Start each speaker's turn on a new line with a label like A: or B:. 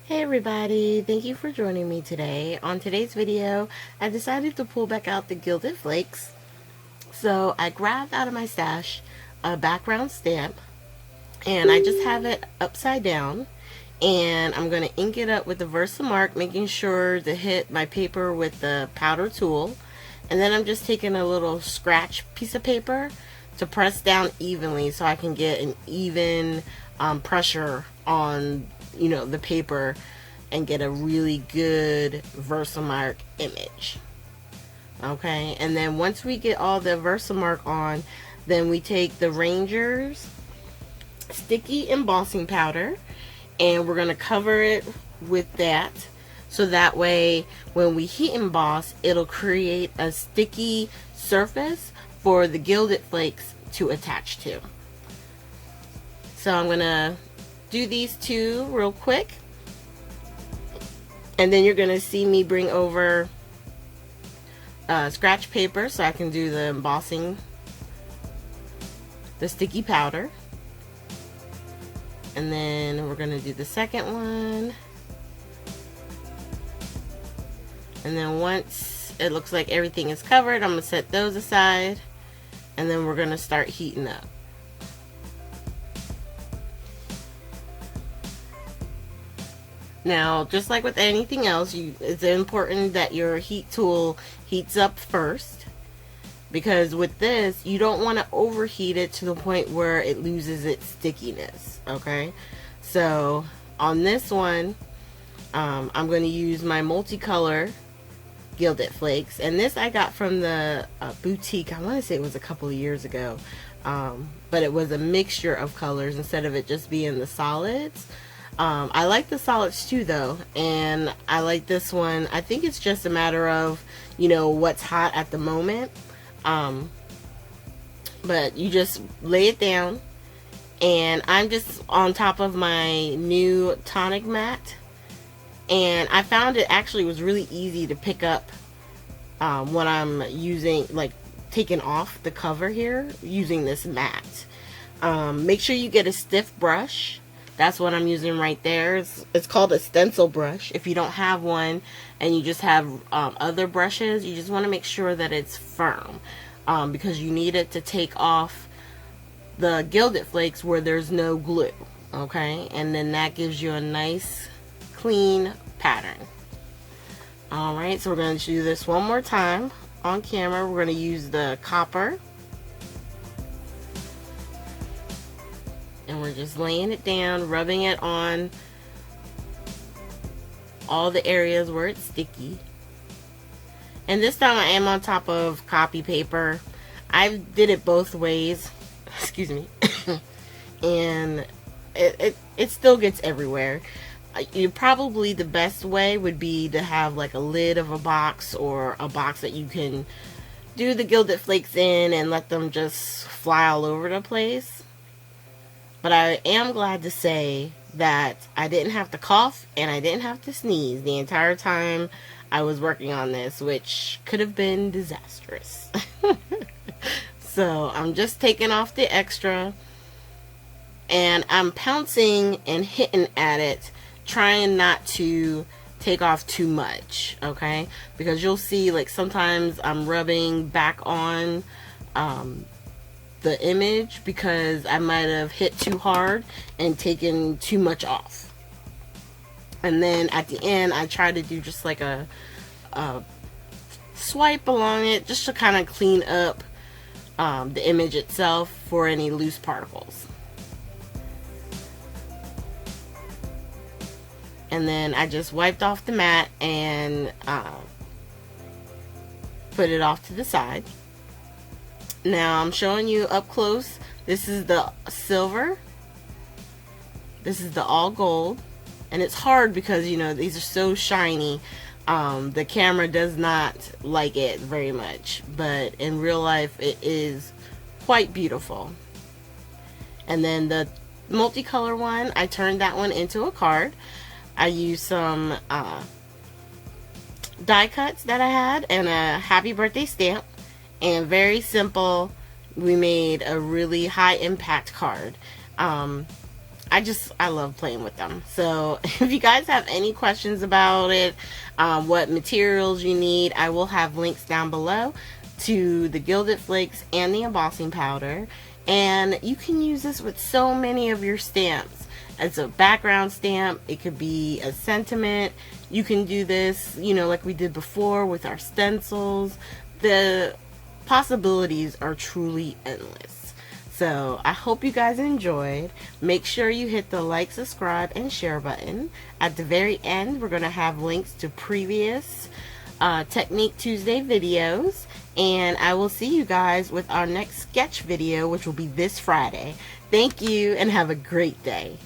A: Hey everybody, thank you for joining me today. On today's video, I decided to pull back out the Gilded Flakes. So I grabbed out of my stash a background stamp and I just have it upside down, and I'm going to ink it up with the Versamark, making sure to hit my paper with the powder tool. And then I'm just taking a little scratch piece of paper to press down evenly so I can get an even pressure on the paper and get a really good Versamark image. Okay, and then once we get all the Versamark on, then we take the Ranger's sticky embossing powder and we're going to cover it with that, so that way when we heat emboss, it'll create a sticky surface for the Gilded Flakes to attach to. So I'm going to do these two real quick, and then you're going to see me bring over scratch paper so I can do the embossing, the sticky powder. And then we're going to do the second one. And then once it looks like everything is covered, I'm going to set those aside, and then we're going to start heating up. Now, just like with anything else, it's important that your heat tool heats up first, because with this, you don't want to overheat it to the point where it loses its stickiness, okay? So, on this one, I'm going to use my multicolor Gilded Flakes, and this I got from the boutique. I want to say it was a couple of years ago, but it was a mixture of colors instead of it just being the solids. I like the solids too though, and I like this one. I think it's just a matter of, what's hot at the moment. But you just lay it down, and I'm just on top of my new tonic mat, and I found it actually was really easy to pick up when I'm using, like, taking off the cover here using this mat. Make sure you get a stiff brush. That's what I'm using right there. It's called a stencil brush. If you don't have one and you just have other brushes, you just want to make sure that it's firm, because you need it to take off the Gilded Flakes where there's no glue. Okay, and then that gives you a nice clean pattern. Alright, so we're going to do this one more time on camera. We're going to use the copper, and we're just laying it down, rubbing it on all the areas where it's sticky. And this time I am on top of copy paper. I did it both ways, excuse me, and it still gets everywhere. Probably the best way would be to have like a lid of a box, or a box that you can do the Gilded Flakes in and let them just fly all over the place. But I am glad to say that I didn't have to cough and I didn't have to sneeze the entire time I was working on this, which could have been disastrous. So I'm just taking off the extra, and I'm pouncing and hitting at it, trying not to take off too much, okay? Because you'll see, like, sometimes I'm rubbing back on the image because I might have hit too hard and taken too much off. And then at the end, I try to do just like a swipe along it, just to kind of clean up the image itself for any loose particles. And then I just wiped off the mat and put it off to the side. Now I'm showing you up close. This is the silver. This is the all gold. And it's hard because, these are so shiny. The camera does not like it very much. But in real life, it is quite beautiful. And then the multicolor one, I turned that one into a card. I used some die cuts that I had and a happy birthday stamp. And very simple, we made a really high impact card. I love playing with them. So if you guys have any questions about it, what materials you need, I will have links down below to the Gilded Flakes and the embossing powder. And you can use this with so many of your stamps. As a background stamp, it could be a sentiment. You can do this, you know, like we did before with our stencils. The possibilities are truly endless. So I hope you guys enjoyed. Make sure you hit the like, subscribe, and share button. At the very end, we're going to have links to previous Technique Tuesday videos. And I will see you guys with our next sketch video, which will be this Friday. Thank you and have a great day.